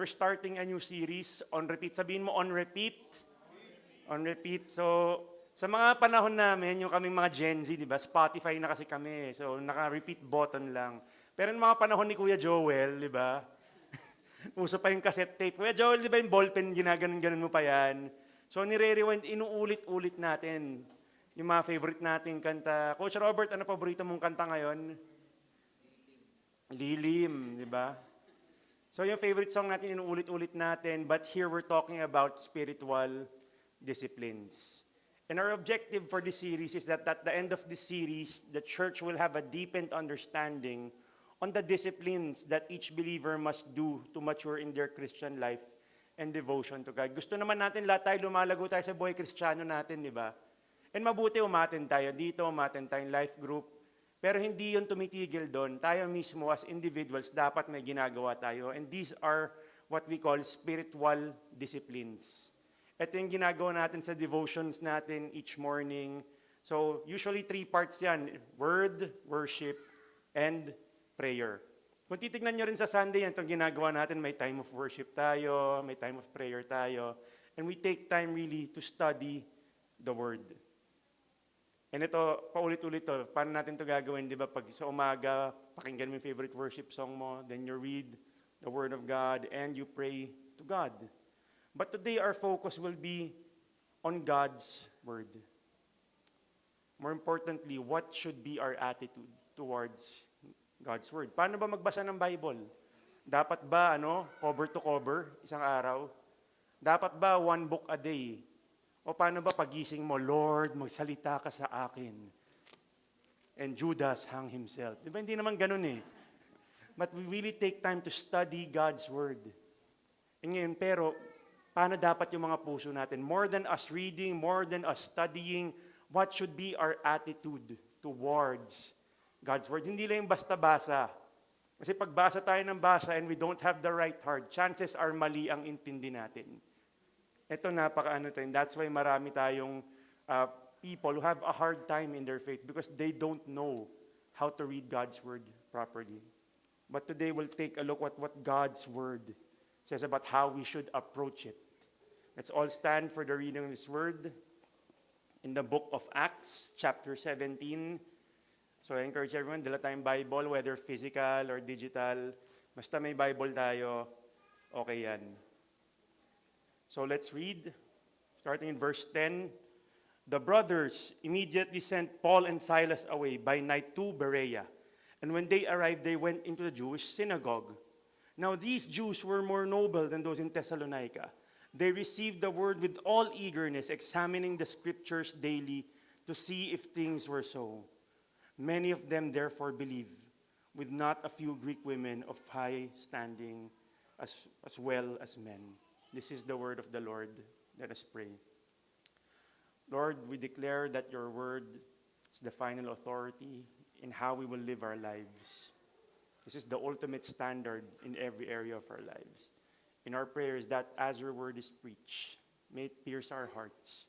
we're starting a new series on repeat. Sabihin mo on repeat. On repeat. So, sa mga panahon namin, yung kaming mga Gen Z, di ba? Spotify na kasi kami. So, naka-repeat button lang. Pero yung mga panahon ni Kuya Joel, di ba? Uso pa yung cassette tape. Kuya Joel, di ba yung ballpen, ginaganon-ganon mo pa yan? So, nire-rewind, inuulit-ulit natin yung mga favorite nating kanta. Coach Robert, ano paborito mong kanta ngayon? Lilim, di ba? So yung favorite song natin, inuulit-ulit natin, but here we're talking about spiritual disciplines. And our objective for this series is that at the end of this series, the church will have a deepened understanding on the disciplines that each believer must do to mature in their Christian life and devotion to God. Gusto naman natin lahat tayo lumalago tayo sa buhay Kristiyano natin, di ba? And mabuti umaten tayo dito, umaten tayong life group. Pero hindi yun tumitigil doon. Tayo mismo as individuals, dapat may ginagawa tayo. And these are what we call spiritual disciplines. Ito yung ginagawa natin sa devotions natin each morning. So usually 3 parts yan. Word, worship, and prayer. Kung titignan nyo rin sa Sunday, yan itong ginagawa natin. May time of worship tayo, may time of prayer tayo. And we take time really to study the Word. And ito, paulit-ulit to. Paano natin ito gagawin? Di ba? Pag sa umaga, pakinggan mo yung favorite worship song mo, then you read the Word of God, and you pray to God. But today, our focus will be on God's Word. More importantly, what should be our attitude towards God's Word? Paano ba magbasa ng Bible? Dapat ba, cover to cover, isang araw? Dapat ba 1 book a day? O paano ba pagising mo, Lord, magsalita ka sa akin. And Judas hung himself. Di ba hindi naman ganun eh. But we really take time to study God's Word. And ngayon, pero, paano dapat yung mga puso natin? More than us reading, more than us studying, what should be our attitude towards God's Word? Hindi lang yung basta-basa. Kasi pagbasa tayo ng basa and we don't have the right heart, chances are mali ang intindi natin. Ito napaka-ano tayo. That's why marami tayong people who have a hard time in their faith because they don't know how to read God's Word properly. But today we'll take a look at what God's Word says about how we should approach it. Let's all stand for the reading of His Word in the book of Acts, chapter 17. So I encourage everyone, dala tayong Bible, whether physical or digital. Basta may Bible tayo, okay yan. So let's read, starting in verse 10. The brothers immediately sent Paul and Silas away by night to Berea. And when they arrived, they went into the Jewish synagogue. Now these Jews were more noble than those in Thessalonica. They received the word with all eagerness, examining the scriptures daily to see if things were so. Many of them therefore believed, with not a few Greek women of high standing as well as men. This is the word of the Lord. Let us pray. Lord, we declare that your word is the final authority in how we will live our lives. This is the ultimate standard in every area of our lives. In our prayers, that as your word is preached, may it pierce our hearts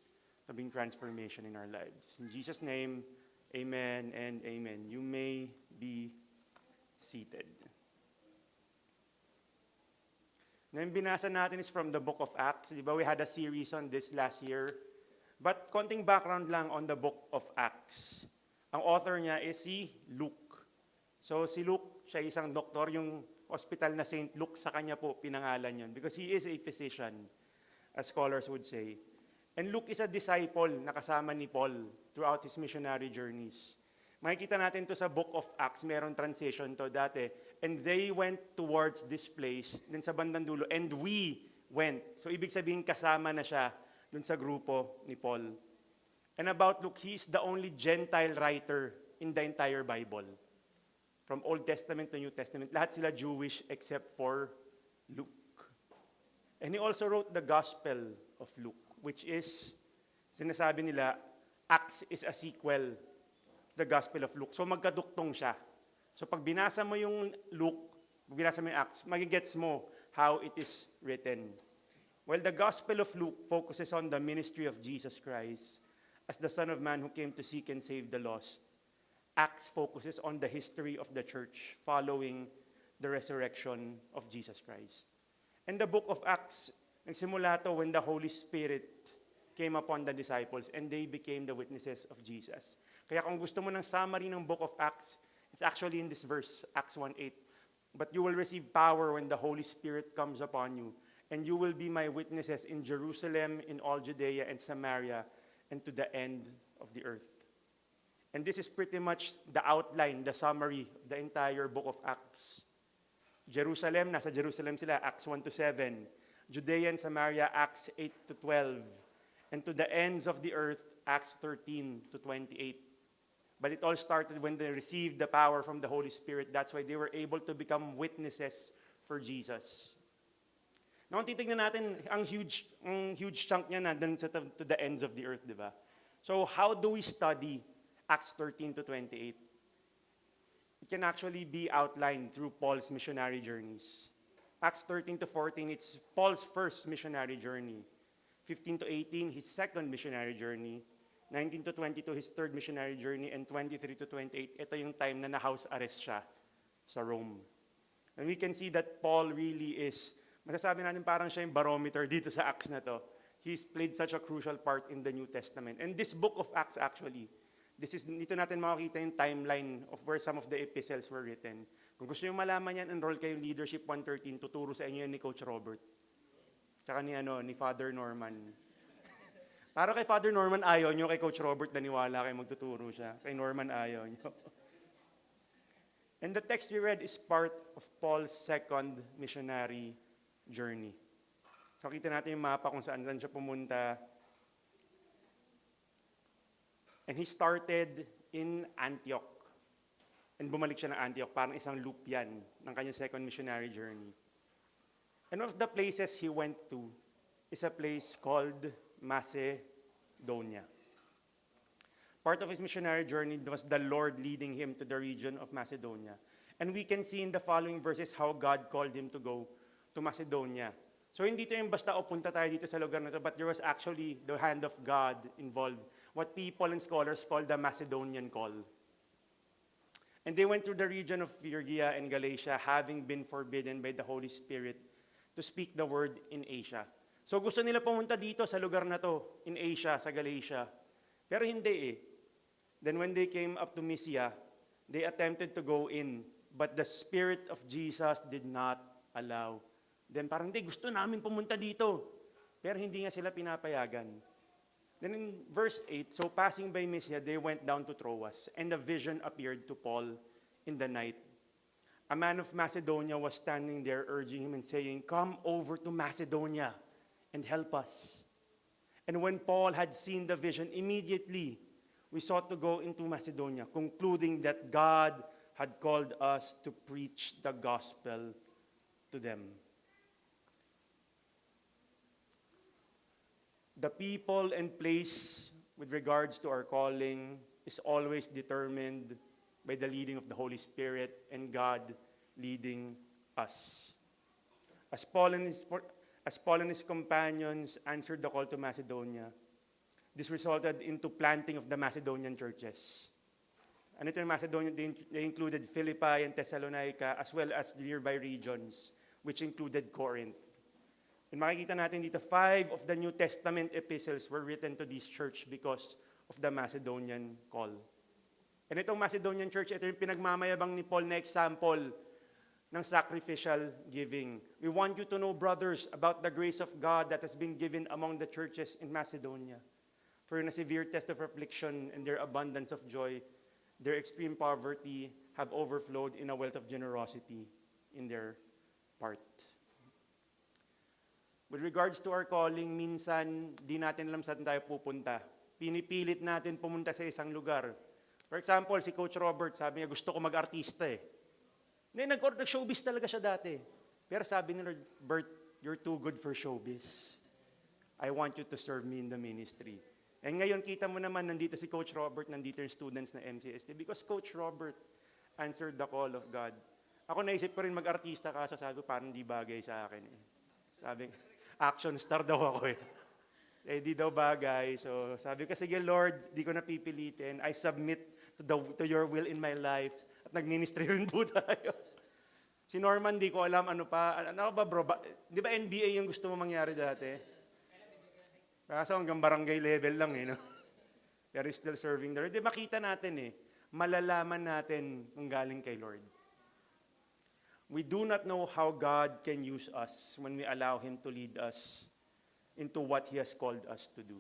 to bring transformation in our lives. In Jesus' name, amen and amen. You may be seated. Ngayon binasa natin is from the book of Acts. Di ba we had a series on this last year? But konting background lang on the book of Acts. Ang author niya is si Luke. So si Luke, siya isang doktor, yung hospital na St. Luke, sa kanya po pinangalan yun. Because he is a physician, as scholars would say. And Luke is a disciple na kasama ni Paul throughout his missionary journeys. Makikita natin to sa book of Acts, meron transition to dati. And they went towards this place, then sa bandang dulo, and we went. So ibig sabihin kasama na siya dun sa grupo ni Paul. And about Luke, he is the only Gentile writer in the entire Bible. From Old Testament to New Testament, lahat sila Jewish except for Luke. And he also wrote the Gospel of Luke, which is, sinasabi nila, Acts is a sequel the Gospel of Luke. So magkaduktong siya. So pag binasa mo yung Luke, pag binasa mo yung Acts, magigets mo how it is written. Well, the Gospel of Luke focuses on the ministry of Jesus Christ as the Son of Man who came to seek and save the lost. Acts focuses on the history of the church following the resurrection of Jesus Christ. And the book of Acts, nagsimula to when the Holy Spirit came upon the disciples and they became the witnesses of Jesus. Kaya kung gusto mo ng summary ng book of Acts, it's actually in this verse, Acts 1:8. But you will receive power when the Holy Spirit comes upon you, and you will be my witnesses in Jerusalem, in all Judea and Samaria, and to the end of the earth. And this is pretty much the outline, the summary of the entire book of Acts. Jerusalem, nasa Jerusalem sila, Acts 1-7. Judea and Samaria, Acts 8-12. And to the ends of the earth, Acts 13-28. But it all started when they received the power from the Holy Spirit. That's why they were able to become witnesses for Jesus. Now, kung titignan natin, ang huge chunk niya nandun to the ends of the earth, di ba? So, how do we study Acts 13-28? It can actually be outlined through Paul's missionary journeys. Acts 13-14, it's Paul's first missionary journey. 15-18, his second missionary journey. 19-22, his third missionary journey. And 23-28, ito yung time na na-house arrest siya sa Rome. And we can see that Paul really is, masasabi natin parang siya yung barometer dito sa Acts na to. He's played such a crucial part in the New Testament. And this book of Acts actually, dito natin makikita yung timeline of where some of the epistles were written. Kung gusto nyo malaman yan, enroll kayo Leadership 113, tuturo sa inyo yan ni Coach Robert. Tsaka ni Father Norman. Para kay Father Norman ayaw nyo, kay Coach Robert naniwala kayo magtuturo siya. Kay Norman ayaw nyo. And the text we read is part of Paul's second missionary journey. So kita natin yung mapa kung saan siya pumunta. And he started in Antioch. And bumalik siya ng Antioch, parang isang loop yan ng kanyang second missionary journey. And one of the places he went to is a place called Macedonia. Part of his missionary journey was the Lord leading him to the region of Macedonia. And we can see in the following verses how God called him to go to Macedonia. So hindi ito yung basta punta tayo dito sa lugar na ito, but there was actually the hand of God involved. What people and scholars call the Macedonian call. And they went through the region of Phrygia and Galatia, having been forbidden by the Holy Spirit to speak the word in Asia. So gusto nila pumunta dito sa lugar na to, in Asia, sa Galatia. Pero hindi eh. Then when they came up to Mysia, they attempted to go in, but the Spirit of Jesus did not allow. Then parang hindi, gusto namin pumunta dito. Pero hindi nga sila pinapayagan. Then in verse 8, so passing by Mysia, they went down to Troas, and a vision appeared to Paul in the night. A man of Macedonia was standing there urging him and saying, "Come over to Macedonia and help us." And when Paul had seen the vision, immediately we sought to go into Macedonia, concluding that God had called us to preach the gospel to them. The people and place with regards to our calling is always determined by the leading of the Holy Spirit and God leading us. As Paul and his companions answered the call to Macedonia, this resulted into planting of the Macedonian churches. And ito yung Macedonia, they included Philippi and Thessalonica, as well as the nearby regions, which included Corinth. And makikita natin dito, 5 of the New Testament epistles were written to this church because of the Macedonian call. And itong Macedonian church, ito yung pinagmamayabang ni Paul na example ng sacrificial giving. We want you to know, brothers, about the grace of God that has been given among the churches in Macedonia. For in a severe test of affliction and their abundance of joy, their extreme poverty have overflowed in a wealth of generosity in their part. With regards to our calling, minsan di natin alam saan tayo pupunta. Pinipilit natin pumunta sa isang lugar. For example, si Coach Robert, sabi niya, gusto ko mag-artista eh. Nag-showbiz talaga siya dati. Pero sabi ni Lord, Bert, you're too good for showbiz. I want you to serve me in the ministry. And ngayon, kita mo naman, nandito si Coach Robert, nandito yung students na MCST. Because Coach Robert answered the call of God. Ako naisip ko rin mag-artista kaso sabi ko, parang di bagay sa akin eh. Sabi, action star daw ako eh. Eh, di daw bagay. So, sabi ko, sige Lord, di ko napipilitin. I submit to your will in my life. At nag-ministry rin po tayo. Si Norman, di ko alam ano pa. Ano ba bro? Di ba NBA yung gusto mo mangyari dati? Kaso hanggang barangay level lang eh. No? Pero he's still serving the Lord. Di makita natin eh. Malalaman natin kung galing kay Lord. We do not know how God can use us when we allow Him to lead us into what He has called us to do.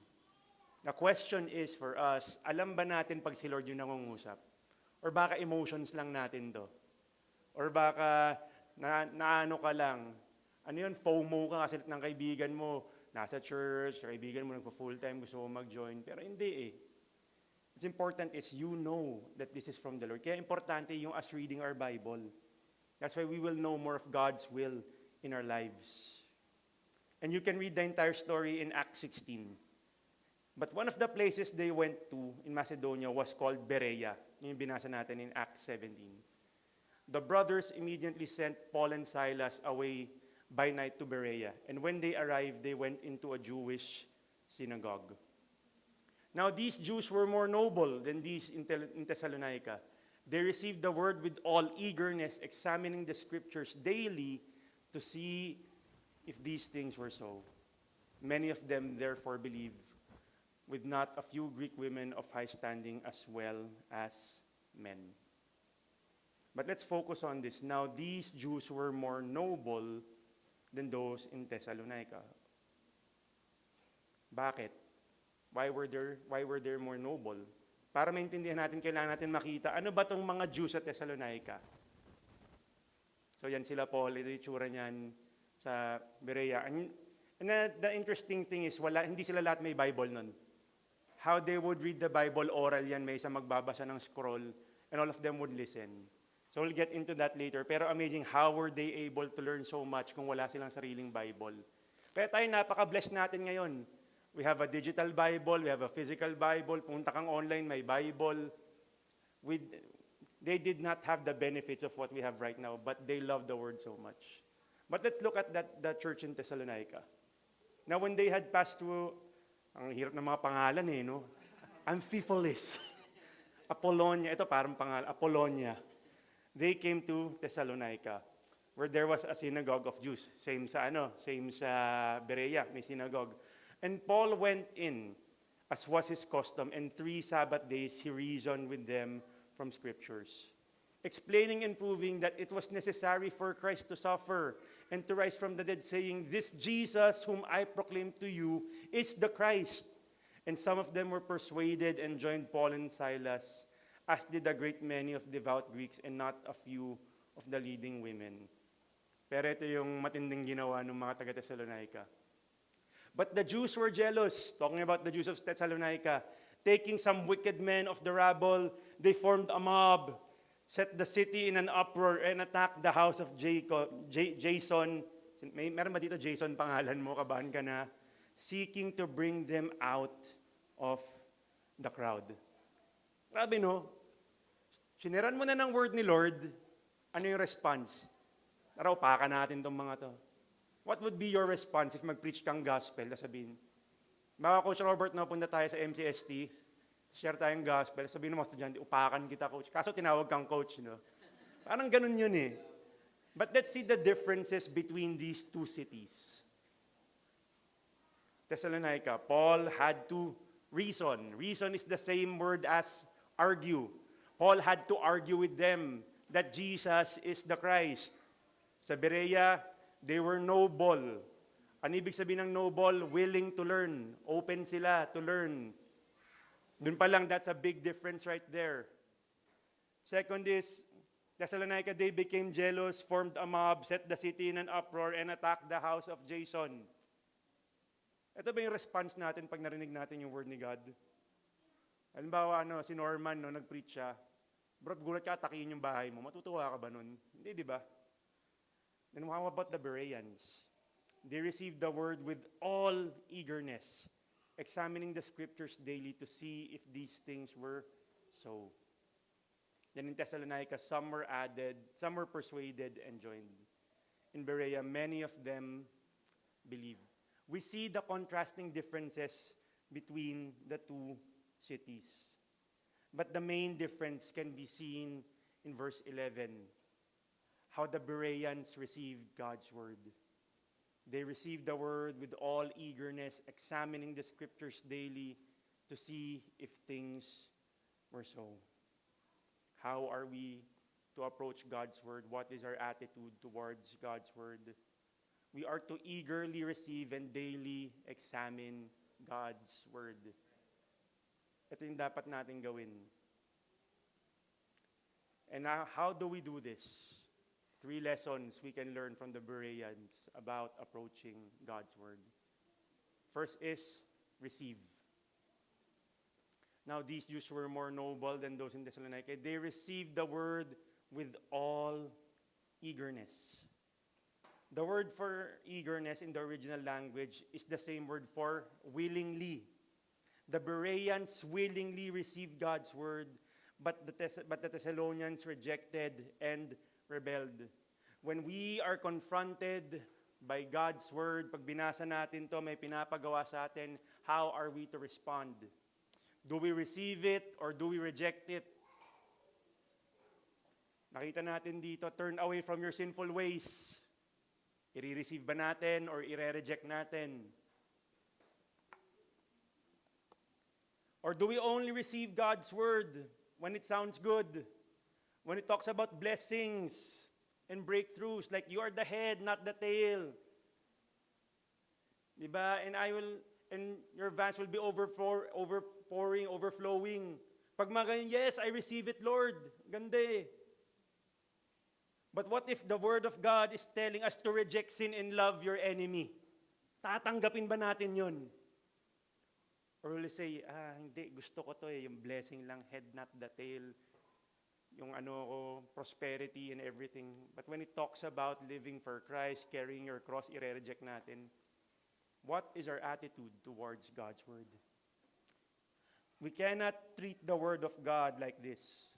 The question is for us, alam ba natin pag si Lord yung nangungusap? Or baka emotions lang natin to? Or baka naano ka lang? Ano yun, FOMO ka kasi ng kaibigan mo, nasa church, kaibigan mo nagpo-full time, gusto mo mag-join. Pero hindi eh. What's important is you know that this is from the Lord. Kaya importante yung us reading our Bible. That's why we will know more of God's will in our lives. And you can read the entire story in Acts 16. But one of the places they went to in Macedonia was called Berea. Yung binasa natin in Acts 17. The brothers immediately sent Paul and Silas away by night to Berea. And when they arrived, they went into a Jewish synagogue. Now these Jews were more noble than these in Thessalonica. They received the word with all eagerness, examining the scriptures daily to see if these things were so. Many of them therefore believed, with not a few Greek women of high standing as well as men. But let's focus on this. Now, these Jews were more noble than those in Thessalonica. Bakit? Why were they more noble? Para maintindihan natin, kailangan natin makita, ano ba tong mga Jews sa Thessalonica? So yan sila Paul, ito yung itsura niyan sa Berea. And the interesting thing is, hindi sila lahat may Bible nun. How they would read the Bible, oral yan, may isa magbabasa ng scroll, and all of them would listen. So we'll get into that later. Pero amazing, how were they able to learn so much kung wala silang sariling Bible? Kaya tayo napaka-blessed natin ngayon. We have a digital Bible, we have a physical Bible, punta kang online, may Bible. They did not have the benefits of what we have right now, but they love the Word so much. But let's look at the church in Thessalonica. Now when they had passed through, ang hirap ng mga pangalan eh, no? Amphipolis, Apollonia, ito parang pangalan, Apollonia. They came to Thessalonica, where there was a synagogue of Jews. Same sa Berea, may synagogue. And Paul went in, as was his custom, and 3 Sabbath days he reasoned with them from scriptures, explaining and proving that it was necessary for Christ to suffer and to rise from the dead, saying, "This Jesus whom I proclaim to you is the Christ." And some of them were persuaded and joined Paul and Silas, as did a great many of devout Greeks and not a few of the leading women. Pero ito yung matinding ginawa ng mga taga-Thessalonica. But the Jews were jealous, talking about the Jews of Thessalonica, taking some wicked men of the rabble, they formed a mob, set the city in an uproar, and attacked the house of Jason. Meron ba dito Jason pangalan mo? Kabahan ka na. Seeking to bring them out of the crowd. Grabe no? Siniran mo na ng word ni Lord, ano yung response? Tara, upakan natin tong mga to. What would be your response if mag-preach kang gospel? Sabihin, baka Coach Robert, no, punta tayo sa MCST, share tayong gospel, sabihin ng mga estudyante, upakan kita, Coach. Kaso tinawag kang Coach, no? Parang ganun yun eh. But let's see the differences between these two cities. Thessalonica, Paul had to reason. Reason is the same word as argue. Paul had to argue with them that Jesus is the Christ. Sa Berea, they were noble. Ano ibig sabihin ng noble? Willing to learn. Open sila to learn. Doon pa lang, that's a big difference right there. Second is, Thessalonica, they became jealous, formed a mob, set the city in an uproar, and attacked the house of Jason. Ito ba yung response natin pag narinig natin yung word ni God? Halimbawa, si Norman, no, nag-preach siya. Bro, gulat ka, atakihin yung bahay mo. Matutuwa ka ba nun? Hindi, di ba? Then how about the Bereans? They received the word with all eagerness, examining the scriptures daily to see if these things were so. Then in Thessalonica, some were added, some were persuaded and joined. In Berea, many of them believed. We see the contrasting differences between the two cities. But the main difference can be seen in verse 11. how the Bereans received God's word. They received the word with all eagerness, examining the scriptures daily to see if things were so. How are we to approach God's word? What is our attitude towards God's word? We are to eagerly receive and daily examine God's word. Ito yung dapat natin gawin. And now, how do we do this? 3 lessons we can learn from the Bereans about approaching God's word. First is receive. Now, these Jews were more noble than those in Thessalonica. They received the word with all eagerness. The word for eagerness in the original language is the same word for willingly. The Bereans willingly received God's word, but the Thessalonians rejected and rebelled. When we are confronted by God's word, pag binasa natin to, may pinapagawa sa atin, how are we to respond? Do we receive it or do we reject it? Nakita natin dito, turn away from your sinful ways. I-receive ba natin or i-reject natin? Or do we only receive God's word when it sounds good? When it talks about blessings and breakthroughs, like you are the head, not the tail. Diba? And your vats will be overpouring, overflowing. Pag mga ganyan, yes, I receive it, Lord. Ganda eh. But what if the Word of God is telling us to reject sin and love your enemy? Tatanggapin ba natin yun? Or will we say, hindi, gusto ko to eh, yung blessing lang, head not the tail, yung prosperity and everything. But when it talks about living for Christ, carrying your cross, i-reject natin. What is our attitude towards God's Word? We cannot treat the Word of God like this,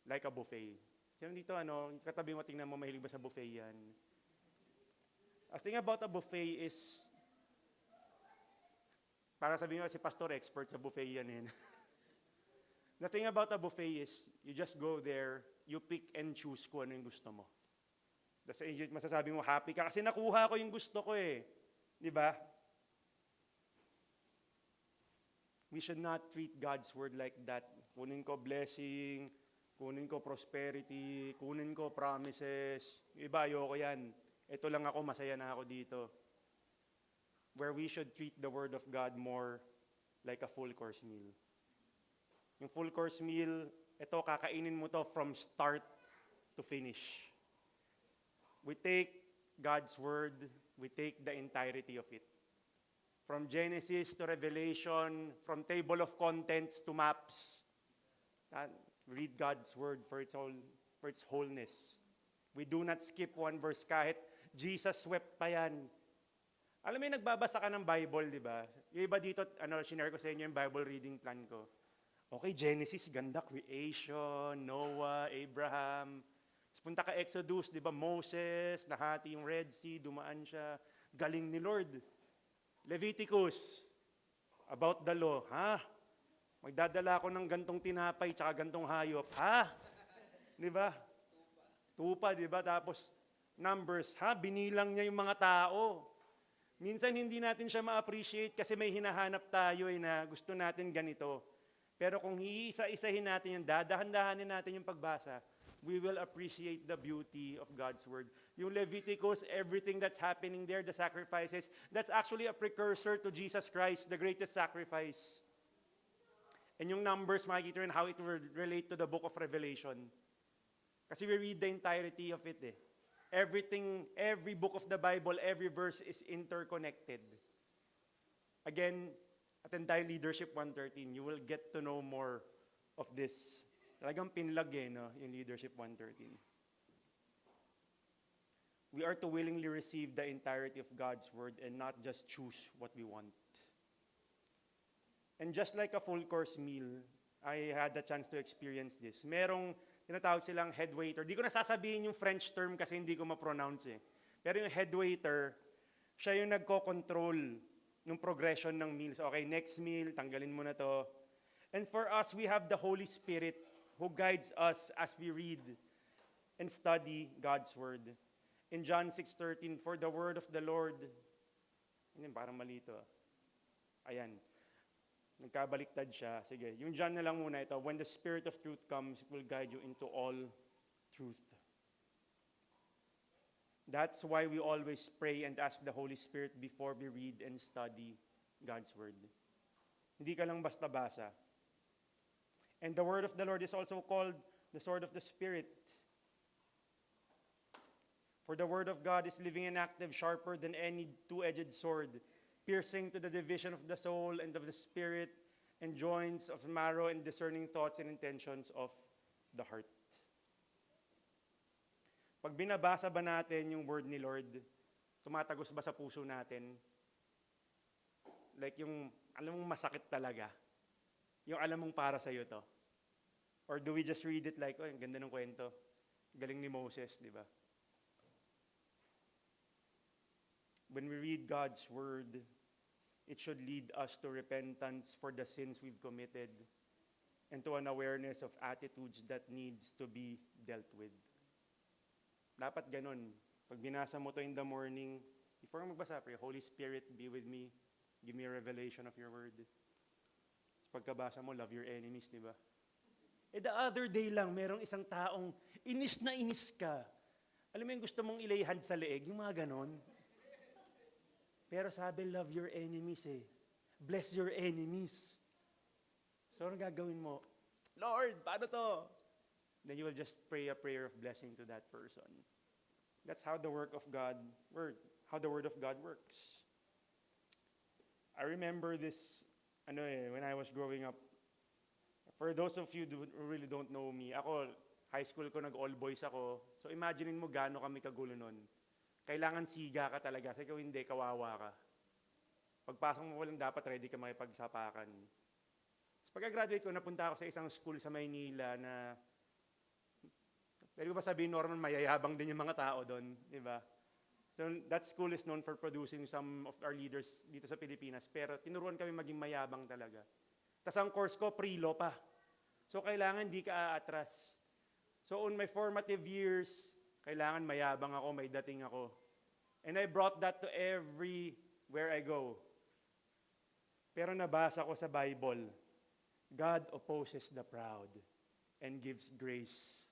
like a buffet. Sino dito, katabi mo, tingnan mo, mahilig ba sa buffet yan? The thing about a buffet is, para sabihin mo, si pastor expert sa buffet yan eh. The thing about a buffet is, you just go there, you pick and choose kung ano yung gusto mo. Tapos masasabi mo, happy ka, kasi nakuha ko yung gusto ko eh. Di ba? We should not treat God's word like that. Kunin ko blessing, kunin ko prosperity, kunin ko promises. Iba, ayoko yan. Ito lang ako, masaya na ako dito. Where we should treat the Word of God more like a full course meal. Yung full course meal, ito, kakainin mo to from start to finish. We take God's Word, we take the entirety of it. From Genesis to Revelation, from table of contents to maps. Read God's word for its wholeness. We do not skip one verse kahit Jesus wept pa yan. Alam mo yung nagbabasa ka ng Bible, di ba? Yung iba dito, shinare ko sa inyo yung Bible reading plan ko. Okay, Genesis, ganda, creation, Noah, Abraham. Punta ka Exodus, di ba? Moses, nahati yung Red Sea, dumaan siya. Galing ni Lord. Leviticus, about the law. Magdadala ako ng gantong tinapay tsaka gantong hayop. Di ba? Tupa, di ba? Tapos, Numbers, binilang niya yung mga tao. Minsan hindi natin siya ma-appreciate kasi may hinahanap tayo na gusto natin ganito. Pero kung iisa-isahin natin yung dadahan-dahanin natin yung pagbasa, we will appreciate the beauty of God's Word. Yung Leviticus, everything that's happening there, the sacrifices, that's actually a precursor to Jesus Christ, the greatest sacrifice. And yung Numbers, makikita rin how it will relate to the book of Revelation. Kasi we read the entirety of it eh. Everything, every book of the Bible, every verse is interconnected. Again, at Entire Leadership 113, you will get to know more of this. Talagang pinlag yung Leadership 113. We are to willingly receive the entirety of God's Word and not just choose what we want. And just like a full course meal, I had the chance to experience this. Merong tinatawag silang head waiter. Di ko nasasabihin yung French term kasi hindi ko ma-pronounce eh. Pero yung head waiter, siya yung nagko-control ng progression ng meals. Okay, next meal, tanggalin mo na to. And for us, we have the Holy Spirit who guides us as we read. and study God's Word. In John 6:13, for the word of the Lord, yun, parang malito. Ayan. Nagkabaliktad siya. Sige, yung John na lang muna ito. When the Spirit of truth comes, it will guide you into all truth. That's why we always pray and ask the Holy Spirit before we read and study God's Word. Hindi ka lang basta-basa. And the Word of the Lord is also called the sword of the Spirit. For the Word of God is living and active, sharper than any two-edged sword, piercing to the division of the soul and of the spirit, and joints of marrow, and discerning thoughts and intentions of the heart. Pag binabasa ba natin yung word ni Lord, tumatagos ba sa puso natin? Like yung, alam mong masakit talaga. Yung alam mong para sa'yo to. Or do we just read it like, oh, ang ganda ng kwento. Galing ni Moses, di ba? When we read God's word, it should lead us to repentance for the sins we've committed and to an awareness of attitudes that needs to be dealt with. Dapat ganun. Pag binasa mo to in the morning, before magbasa, pray, Holy Spirit, be with me. Give me a revelation of your word. Pagkabasa mo, love your enemies, di ba? The other day lang, merong isang taong inis na inis ka. Alam mo yung gusto mong ilayhad sa leeg, yung mga ganon. Pero sabi, love your enemies eh. Bless your enemies. So, ano gagawin mo? Lord, paano to? Then you will just pray a prayer of blessing to that person. That's how the work of God how the word of God works. I remember this, when I was growing up. For those of you who really don't know me, ako, high school ko, nag-all boys ako. So imaginein mo gaano kami kagulo nun. Kailangan siga ka talaga. Kasi kung hindi, kawawa ka. Pagpasok mo walang dapat, ready ka makipagsapakan. So pagka-graduate ko, napunta ako sa isang school sa Maynila na, pwede ko ba sabihin, normal, mayayabang din yung mga tao doon. Di ba? So that school is known for producing some of our leaders dito sa Pilipinas. Pero tinuruan kami maging mayabang talaga. Tapos ang course ko, pre-law pa. So kailangan di ka aatras. So on my formative years, kailangan mayabang ako, may dating ako. And I brought that to everywhere I go. Pero nabasa ko sa Bible, God opposes the proud and gives grace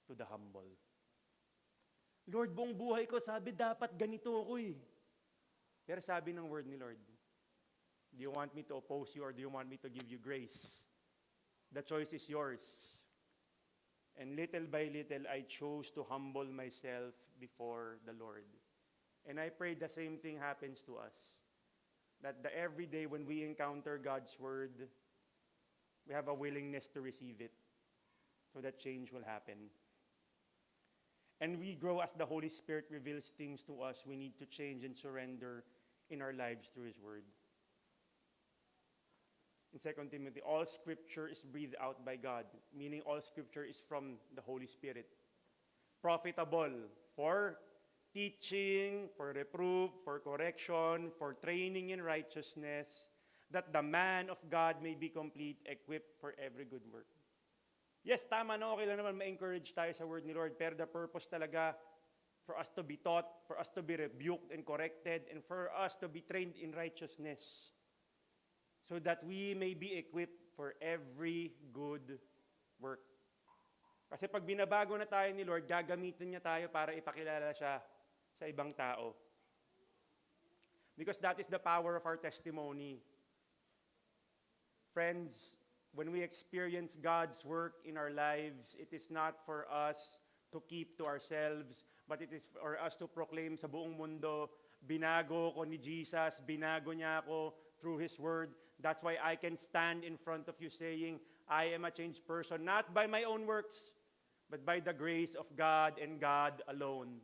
to the humble. Lord, buong buhay ko, sabi dapat ganito ako eh. Pero sabi ng word ni Lord, do you want me to oppose you or do you want me to give you grace? The choice is yours. And little by little, I chose to humble myself before the Lord. And I pray the same thing happens to us. That every day when we encounter God's word, we have a willingness to receive it so that change will happen. And we grow as the Holy Spirit reveals things to us we need to change and surrender in our lives through His word. In 2 Timothy, all Scripture is breathed out by God, meaning all Scripture is from the Holy Spirit. Profitable for teaching, for reproof, for correction, for training in righteousness, that the man of God may be complete, equipped for every good work. Yes, tama na, okay lang naman ma-encourage tayo sa word ni Lord, pero the purpose talaga for us to be taught, for us to be rebuked and corrected, and for us to be trained in righteousness, so that we may be equipped for every good work. Kasi pag binabago na tayo ni Lord, gagamitin niya tayo para ipakilala siya sa ibang tao. Because that is the power of our testimony. Friends, when we experience God's work in our lives, it is not for us to keep to ourselves, but it is for us to proclaim sa buong mundo, binago ko ni Jesus, binago niya ako through His word. That's why I can stand in front of you saying, I am a changed person, not by my own works, but by the grace of God and God alone.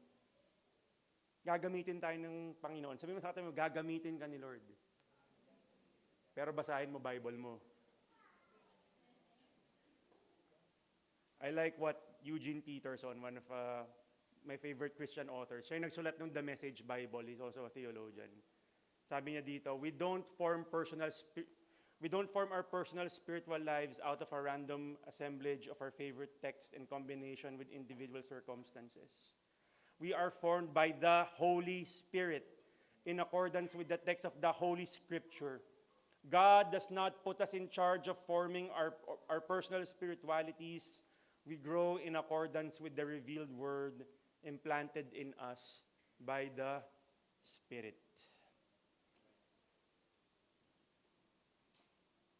Gagamitin tayo ng Panginoon. Sabi mo sa atin, gagamitin ka ni Lord. Pero basahin mo Bible mo. I like what Eugene Peterson, one of my favorite Christian authors, siya yung nagsulat ng The Message Bible. He's also a theologian. Sabi niya dito, we don't form personal We don't form our personal spiritual lives out of a random assemblage of our favorite text in combination with individual circumstances. We are formed by the Holy Spirit in accordance with the text of the Holy Scripture. God does not put us in charge of forming our personal spiritualities. We grow in accordance with the revealed word implanted in us by the Spirit.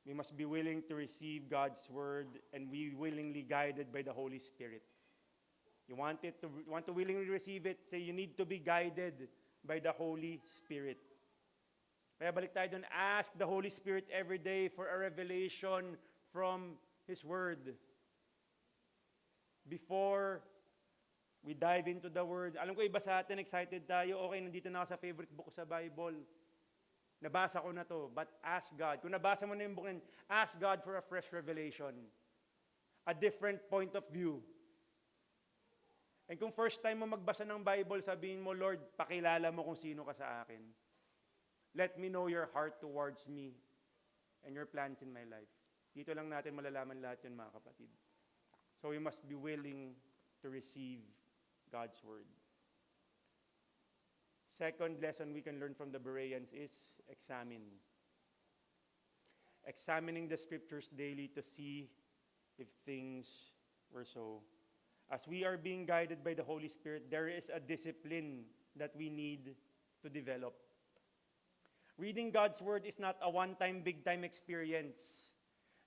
We must be willing to receive God's word and be willingly guided by the Holy Spirit. You want to willingly receive it, say you need to be guided by the Holy Spirit. Kaya balik tayo dun, ask the Holy Spirit every day for a revelation from His Word. Before we dive into the Word, alam ko iba sa atin, excited tayo, okay, nandito na ako sa favorite book sa Bible. Nabasa ko na to, but ask God. Kung nabasa mo na yung book na yun, ask God for a fresh revelation. A different point of view. And kung first time mo magbasa ng Bible, sabihin mo, Lord, pakilala mo kung sino ka sa akin. Let me know your heart towards me and your plans in my life. Dito lang natin malalaman lahat yun, mga kapatid. So we must be willing to receive God's word. Second lesson we can learn from the Bereans is examine. Examining the scriptures daily to see if things were so. As we are being guided by the Holy Spirit, there is a discipline that we need to develop. Reading God's word is not a one-time, big-time experience.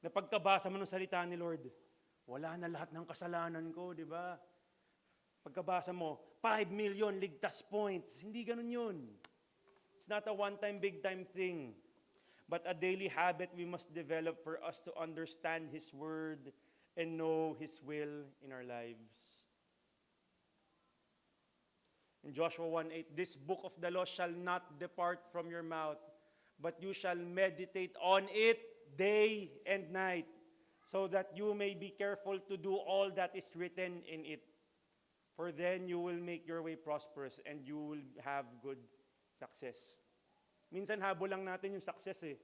Na pagkabasa mo ng salita ni Lord, wala na lahat ng kasalanan ko, di ba? Pagkabasa mo, 5 million ligtas points. Hindi ganun yun. It's not a one-time, big-time thing. But a daily habit we must develop for us to understand His word and know His will in our lives. In Joshua 1:8, this book of the law shall not depart from your mouth, but you shall meditate on it day and night, so that you may be careful to do all that is written in it. For then you will make your way prosperous and you will have good success. Minsan habol lang natin yung success eh.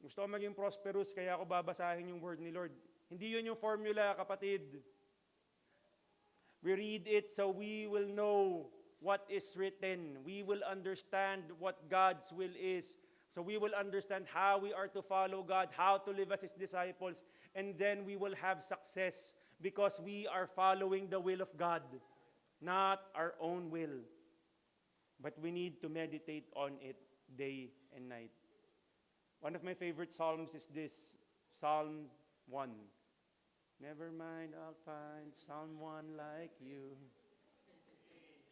Gusto ko maging prosperous, kaya ako babasahin yung word ni Lord. Hindi yun yung formula, kapatid. We read it so we will know what is written. We will understand what God's will is. So we will understand how we are to follow God, how to live as His disciples, and then we will have success because we are following the will of God, not our own will. But we need to meditate on it day and night. One of my favorite psalms is this, Psalm 1. Never mind, I'll find someone like you.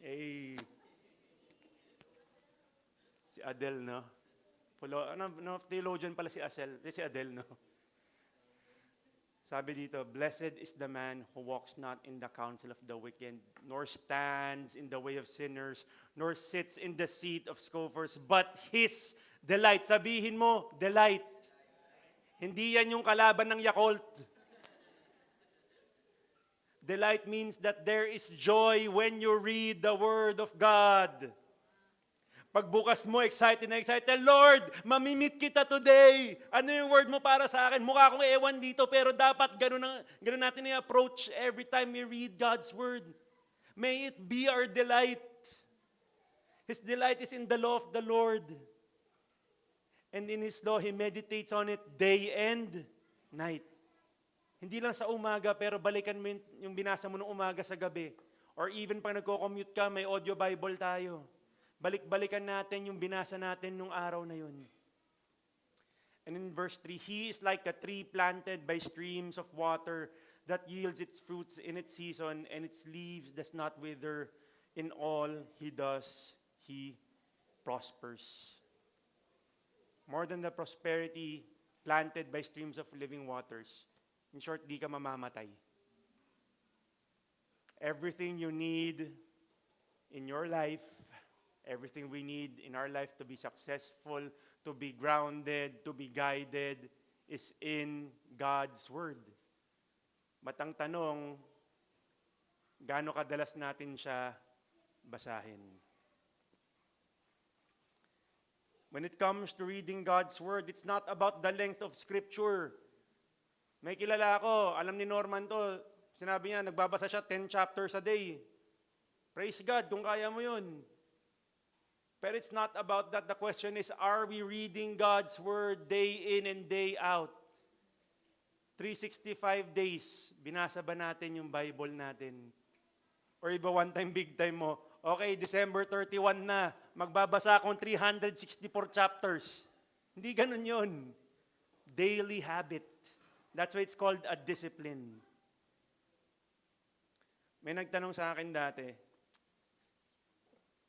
Hey. Si Adele, no? Theologian pala si Adele, no? Sabi dito, blessed is the man who walks not in the counsel of the wicked, nor stands in the way of sinners, nor sits in the seat of scoffers, but his delight. Sabihin mo, delight. Hindi yan yung kalaban ng Yakult. Delight means that there is joy when you read the Word of God. Pagbukas mo, excited na excited, Lord, mamimit kita today. Ano yung word mo para sa akin? Mukha akong ewan dito, pero dapat ganun natin i-approach every time we read God's Word. May it be our delight. His delight is in the law of the Lord. And in His law, He meditates on it day and night. Hindi lang sa umaga, pero balikan mo yung binasa mo nung umaga sa gabi. Or even pag nagko-commute ka, may audio Bible tayo. Balik-balikan natin yung binasa natin nung araw na yun. And in verse 3, He is like a tree planted by streams of water that yields its fruits in its season, and its leaves does not wither. In all He does, He prospers. More than the prosperity planted by streams of living waters. In short, di ka mamamatay. Everything you need in your life, everything we need in our life to be successful, to be grounded, to be guided, is in God's Word. But ang tanong, gaano kadalas natin siya basahin? When it comes to reading God's Word, it's not about the length of Scripture. May kilala ako, alam ni Norman to, sinabi niya, nagbabasa siya 10 chapters a day. Praise God kung kaya mo yun. But it's not about that. The question is, are we reading God's Word day in and day out? 365 days, binasa ba natin yung Bible natin? Or iba one time, big time mo, okay, December 31 na, magbabasa akong 364 chapters. Hindi ganun yun. Daily habit. That's why it's called a discipline. May nagtanong sa akin dati,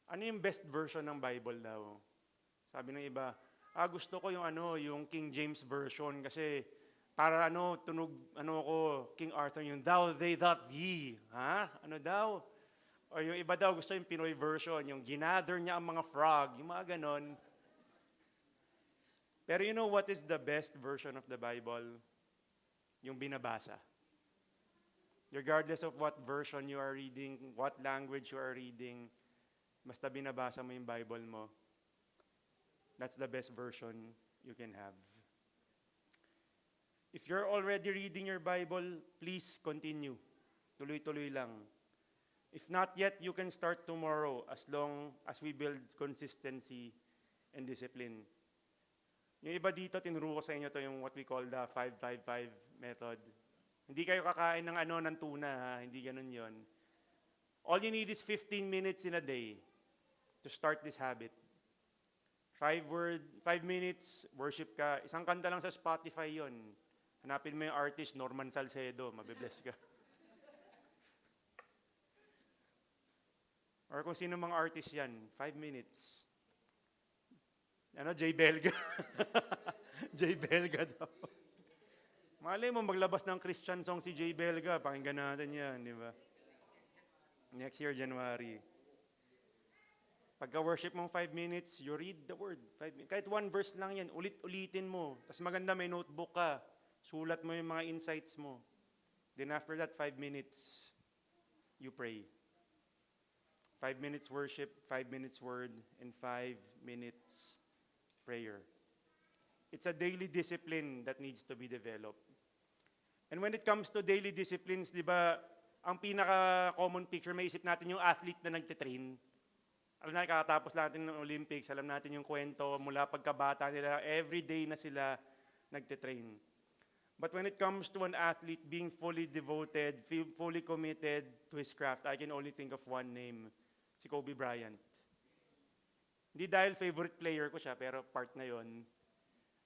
ano yung best version ng Bible daw? Sabi ng iba, gusto ko yung King James Version kasi para tunog, ko, King Arthur, yung thou, they, that, ye. Ha? Ano daw? O yung iba daw, gusto yung Pinoy version, yung ginather niya ang mga frog, yung mga ganon. Pero you know what is the best version of the Bible? Yung binabasa. Regardless of what version you are reading, what language you are reading, basta binabasa mo yung Bible mo, that's the best version you can have. If you're already reading your Bible, please continue. Tuloy-tuloy lang. If not yet, you can start tomorrow as long as we build consistency and discipline. Yung iba dito, tinuro ko sa inyo to yung what we call the 5-5-5 method. Hindi kayo kakain ng tuna, ha? Hindi ganun yon. All you need is 15 minutes in a day to start this habit. 5 minutes, worship ka. Isang kanta lang sa Spotify yon. Hanapin mo yung artist, Norman Salcedo, mabibless ka. Or kung sino mga artist yan, 5 minutes. Jay Belga. Jay Belga daw. Malay mo, maglabas ng Christian song si Jay Belga, pakinggan natin yan, di ba? Next year, January. Pagka-worship mong 5 minutes, you read the word. 5 minutes. Kahit one verse lang yan, ulit-ulitin mo. Tapos maganda, may notebook ka. Sulat mo yung mga insights mo. Then after that, 5 minutes, you pray. 5 minutes worship, 5 minutes word, and 5 minutes prayer. It's a daily discipline that needs to be developed. And when it comes to daily disciplines, di ba, ang pinaka-common picture, may isip natin yung athlete na nagtitrain. Alam na, kakatapos natin ng Olympics, alam natin yung kwento, mula pagkabata nila, everyday na sila nagtitrain. But when it comes to an athlete being fully devoted, fully committed to his craft, I can only think of one name, si Kobe Bryant. Hindi dahil favorite player ko siya, pero part na yon.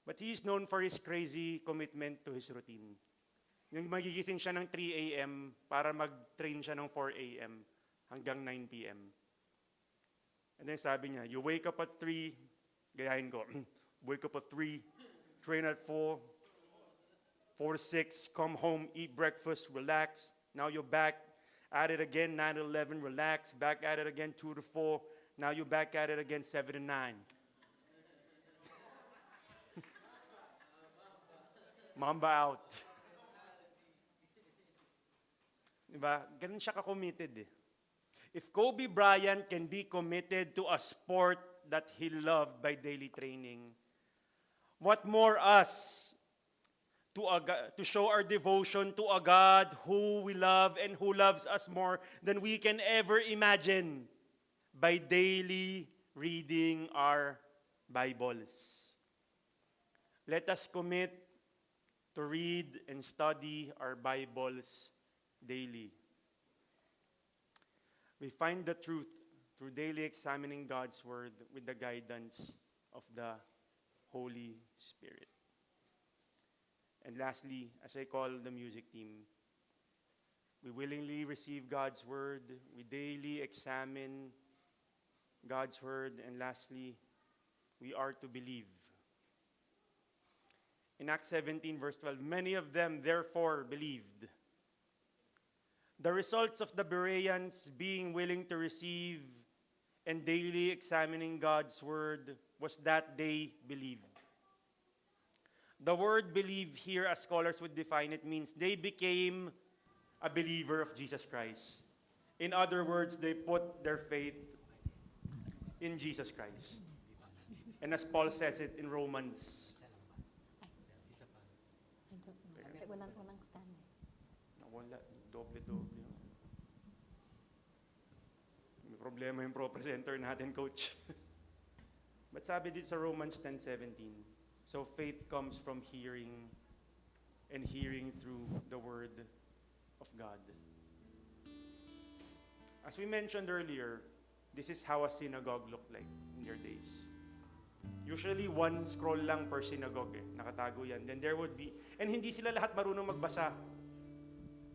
But he is known for his crazy commitment to his routine. Yung magigising siya ng 3 a.m. para mag-train siya ng 4 a.m. hanggang 9 p.m. And then sabi niya, you wake up at 3, gayahin ko, wake up at 3, train at 4, 4 to 6, come home, eat breakfast, relax. Now you're back at it again, 9 to 11, relax. Back at it again, 2 to 4. Now you're back at it again, 7 to 9. Mamba out. Diba? Ganun siya ka-committed eh. If Kobe Bryant can be committed to a sport that he loved by daily training, what more us to show our devotion to a God who we love and who loves us more than we can ever imagine by daily reading our Bibles. Let us commit to read and study our Bibles daily. We find the truth through daily examining God's Word with the guidance of the Holy Spirit. And lastly, as I call the music team, we willingly receive God's Word, we daily examine God's Word, and lastly, we are to believe. In Acts 17, verse 12, many of them therefore believed. The results of the Bereans being willing to receive and daily examining God's Word was that they believed. The word believe here, as scholars would define it, means they became a believer of Jesus Christ. In other words, they put their faith in Jesus Christ. And as Paul says it in Romans, Walang stand. wala, doble-doble. May problema yung pro-presenter natin, coach. But sabi dito sa Romans 10:17, so faith comes from hearing, and hearing through the word of God. As we mentioned earlier, this is how a synagogue looked like in their days. Usually one scroll lang per synagogue, nakatago yan. Then there would be, and hindi sila lahat marunong magbasa.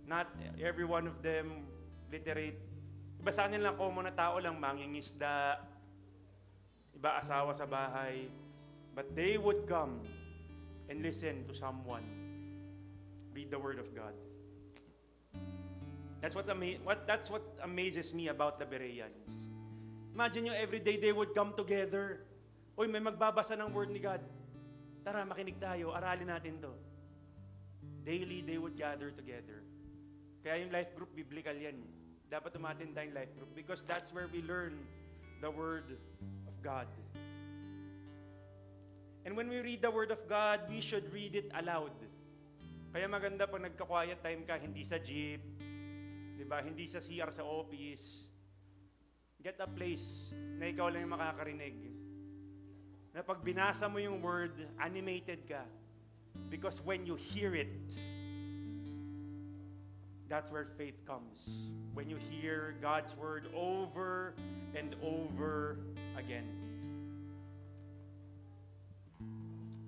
Not every one of them literate. Iba sa kanila common na tao lang, mangingisda, iba asawa sa bahay. But they would come and listen to someone read the Word of God. That's what amazes me about the Bereans. Imagine nyo, every day they would come together. Uy, may magbabasa ng Word ni God. Tara, makinig tayo, aralin natin to. Daily, they would gather together. Kaya yung life group, biblical yan. Dapat umattend tayong life group because that's where we learn the Word of God. And when we read the Word of God, we should read it aloud. Kaya maganda pag nagka-quiet time ka, hindi sa jeep, di ba? Hindi sa CR sa office. Get a place na ikaw lang yung makakarinig. Na pag binasa mo yung Word, animated ka. Because when you hear it, that's where faith comes. When you hear God's Word over and over again.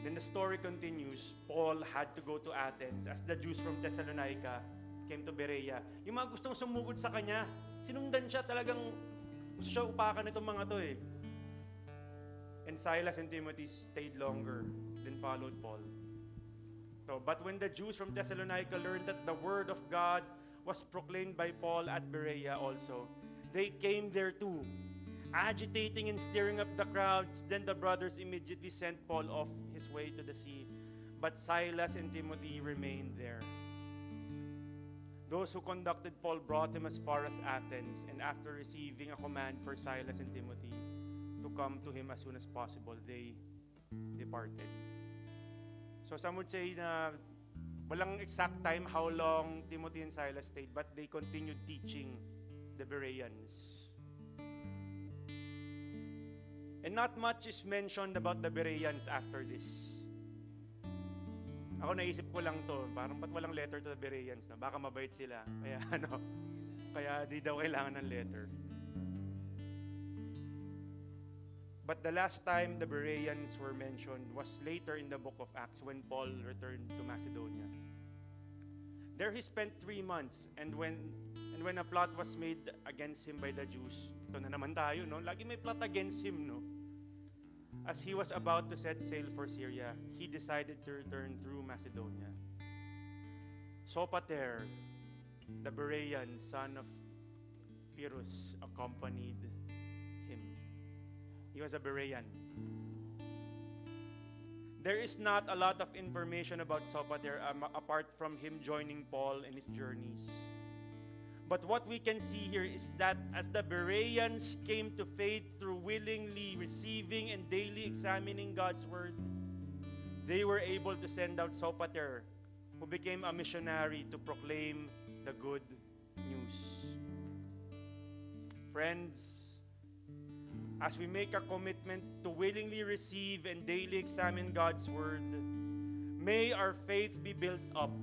Then the story continues. Paul had to go to Athens as the Jews from Thessalonica came to Berea. Yung mga gustong sumugod sa kanya, sinundan siya talagang gusto siya upakan itong mga to eh. And Silas and Timothy stayed longer than followed Paul. So, but when the Jews from Thessalonica learned that the word of God was proclaimed by Paul at Berea also, they came there too, agitating and stirring up the crowds. Then the brothers immediately sent Paul off his way to the sea, but Silas and Timothy remained there. Those who conducted Paul brought him as far as Athens, and after receiving a command for Silas and Timothy to come to him as soon as possible, they departed. So some would say na walang exact time how long Timothy and Silas stayed, but they continued teaching the Bereans. And not much is mentioned about the Bereans after this. Ako naisip ko lang to, parang ba't walang letter to the Bereans? Na? Baka mabait sila. Kaya kaya di daw kailangan ng letter. But the last time the Bereans were mentioned was later in the book of Acts when Paul returned to Macedonia. There he spent 3 months, and when a plot was made against him by the Jews, ito na naman tayo, no? Lagi may plot against him, no? As he was about to set sail for Syria, he decided to return through Macedonia. Sopater, the Berean son of Pyrrhus, accompanied him. He was a Berean. There is not a lot of information about Sopater apart from him joining Paul in his journeys. But what we can see here is that as the Bereans came to faith through willingly receiving and daily examining God's Word, they were able to send out Sopater, who became a missionary to proclaim the good news. Friends, as we make a commitment to willingly receive and daily examine God's Word, may our faith be built up,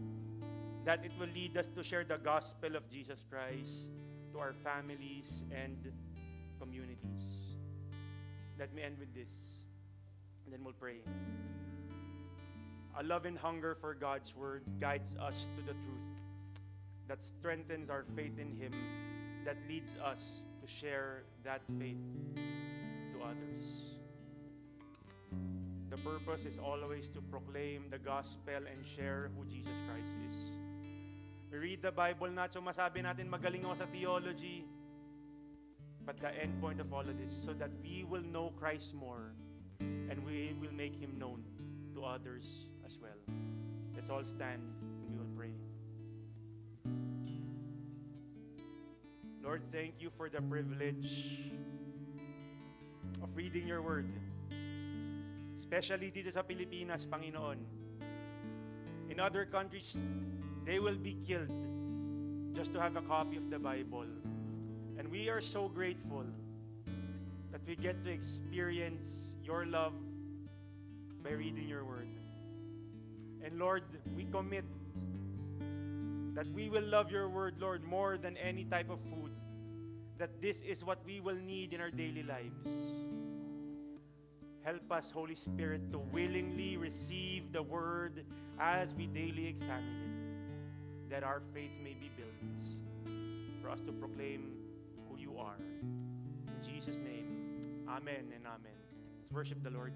that it will lead us to share the gospel of Jesus Christ to our families and communities. Let me end with this, and then we'll pray. A love and hunger for God's Word guides us to the truth, that strengthens our faith in Him, that leads us to share that faith to others. The purpose is always to proclaim the gospel and share who Jesus Christ is. We read the Bible, not so masabi natin magaling ako sa theology, but the end point of all of this is so that we will know Christ more and we will make Him known to others as well. Let's all stand and we will pray. Lord, thank you for the privilege of reading your word. Especially dito sa Pilipinas, Panginoon. In other countries, they will be killed just to have a copy of the Bible. And we are so grateful that we get to experience your love by reading your word. And Lord, we commit that we will love your word, Lord, more than any type of food. That this is what we will need in our daily lives. Help us, Holy Spirit, to willingly receive the word as we daily examine it, that our faith may be built, for us to proclaim who you are. In Jesus' name, amen and amen. Let's worship the Lord.